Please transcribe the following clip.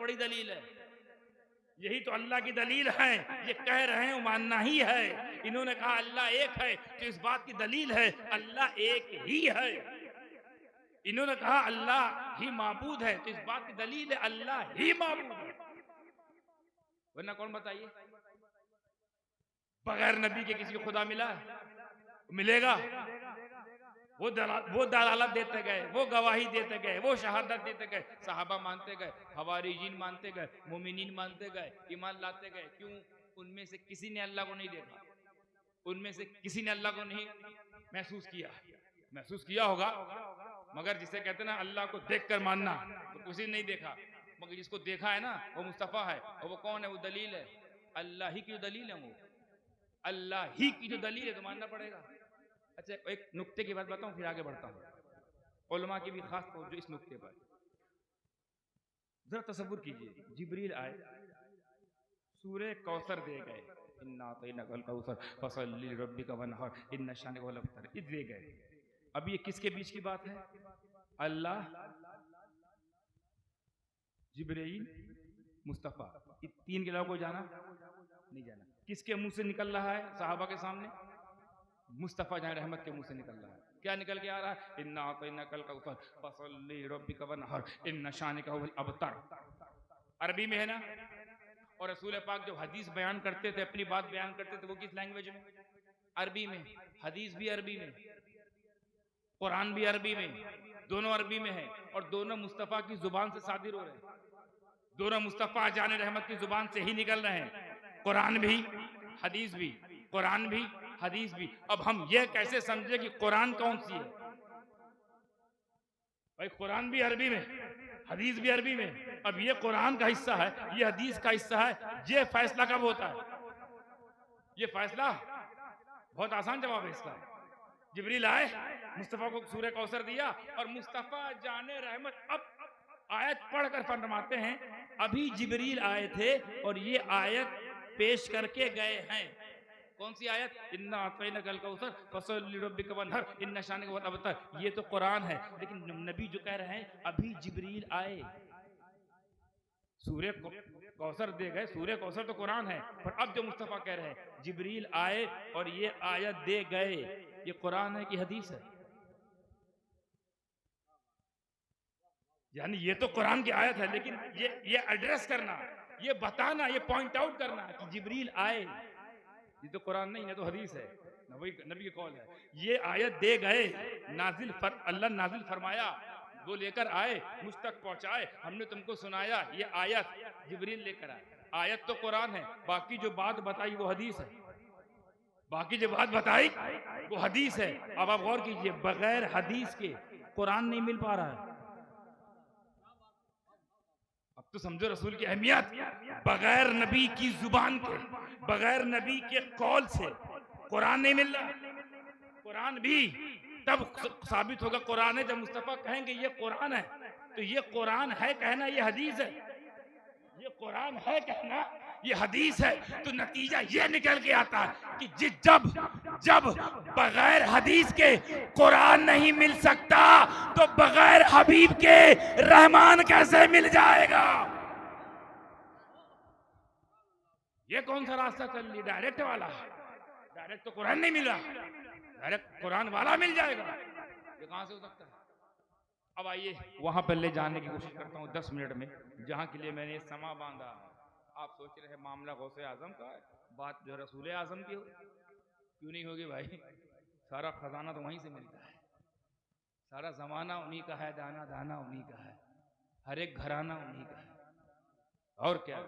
बड़ी दलील है, यही तो अल्लाह की दलील है। ये कह रहे हैं मानना ही है। इन्होंने कहा अल्लाह एक है, तो इस बात की दलील है अल्लाह एक ही है। इन्होंने कहा अल्लाह ही माबूद है, तो इस बात की दलील है अल्लाह ही माबूद है। वरना कौन बताइए, बगैर नबी के किसी को खुदा मिला है? मिलेगा? वो दलालत देते गए, वो गवाही देते गए, वो शहादत देते गए, सहाबा मानते गए, हवारीजीन मानते गए, मोमिनीन मानते गए, ईमान लाते गए। क्यों? उनमें से किसी ने अल्लाह को नहीं देखा, उनमें से किसी ने अल्लाह को नहीं महसूस किया। महसूस किया होगा, मगर जिसे कहते हैं ना अल्लाह को देखकर मानना, तो किसी ने नहीं देखा, मगर जिसको देखा है ना वो मुस्तफा है। और वो कौन है? वो दलील है, अल्लाह ही की जो दलील है, वो अल्लाह ही की जो दलील है, तो मानना पड़ेगा। अच्छा, एक नुक्ते की बात बताऊं, फिर आगे बढ़ता हूं। उलमा की भी खास तवज्जो इस नुक्ते पर। जरा तसव्वुर कीजिए, जिब्रील आए, सूरह कौसर दे गए, इन्ना अतैनाकल कौसर फसल्लि लिरब्बिका वनहर इन्ना शानिअका हुवल अबतर, ये दे गए। अब ये किसके बीच की बात है? अल्लाह, जिब्रील, मुस्तफा, ये तीन के अलावा कोई जाना नहीं जाना। किसके मुंह से निकल रहा है साहबा के सामने? मुस्तफा जहां रहमत के मुंह से निकल रहा है। क्या निकल के आ रहा है? इन्ना अतैनाकल कौसर फसल्लि लिरब्बिका वनहर इन्ना शानिअका हुवल अबतर। अरबी में है ना। और रसूल पाक जब हदीस बयान करते थे, अपनी बात बयान करते थे, वो किस लैंग्वेज में? अरबी में। हदीस भी अरबी में, कुरान भी अरबी में, दोनों अरबी में है। और दोनों मुस्तफा की जुबान से सादिर हो रहे हैं, दोनों मुस्तफा जाने रहमत की जुबान से ही निकल रहे हैं। कुरान भी, हदीस भी, कुरान भी, हदीस भी। अब हम ये कैसे समझे कि कुरान कौन सी है? भाई कुरान भी अरबी में, हदीस भी अरबी में। अब ये कुरान का हिस्सा है, ये हदीस का हिस्सा है, ये फैसला कब होता है? ये फैसला बहुत आसान जवाब है इसका। जिब्रील आए, मुस्तफा को सूरह कौसर दिया, और मुस्तफा जाने रहमत। अब आयत पढ़कर फरमाते हैं अभी जिब्रील आए थे और ये आयत पेश करके गए हैं। कौन सी आयत? इन्ना अतैनाकल कौसर फसल्लि लिरब्बिका वनहर इन्ना शानिअका हुवल अबतर। ये तो कुरान है, लेकिन नबी जो कह रहे हैं अभी जिब्रील आए, सूर्य कौसर दे गए। सूर्य कौसर तो कुरान है, पर अब जो मुस्तफा कह रहे हैं जिब्रील आए और ये आयत दे गए, ये कुरान है कि हदीस है? यानी ये तो कुरान की आयत है, लेकिन ये एड्रेस करना, ये बताना, ये पॉइंट आउट करना कि जिब्रील आए, ये तो कुरान नहीं है, तो हदीस है, नबी की कौल है। ये आयत दे गए, अल्लाह नाजिल फरमाया, वो लेकर आए, मुझ तक पहुंचाए, हमने तुमको सुनाया। ये आयत जिब्रील लेकर आए। आयत तो कुरान है, बाकी जो बात बताई वो हदीस है, बाकी जो बात बताई वो हदीस है। अब आप गौर कीजिए, बगैर हदीस के कुरान नहीं मिल पा रहा है। अब तो समझो रसूल की अहमियत। बगैर नबी की जुबान के, बगैर नबी के कौल से कुरान नहीं मिल रहा। कुरान भी तब साबित होगा कुरान है जब मुस्तफा कहेंगे ये कुरान है। तो ये कुरान है कहना ये हदीस है, ये कुरान है कहना ये हदीस है। तो नतीजा ये निकल के आता है कि जब जब बगैर हदीस के कुरान नहीं मिल सकता, तो बगैर हबीब के रहमान कैसे मिल जाएगा? ये कौन सा रास्ता चल रही? डायरेक्ट वाला। डायरेक्ट तो कुरान नहीं मिला, डायरेक्ट कुरान वाला मिल जाएगा। ये कहां से हो सकता है? अब आइए वहां पर ले जाने की कोशिश करता हूं 10 मिनट में, जहां के लिए मैंने समा बांधा है। आप सोच रहे हैं मामला गौसे आजम का है, बात जो रसूल आजम की हो, क्यों नहीं होगी भाई? सारा खजाना तो वहीं से मिलता है, सारा जमाना उन्हीं का है, दाना दाना उन्हीं का है, हर एक घराना उन्हीं का है। और क्या?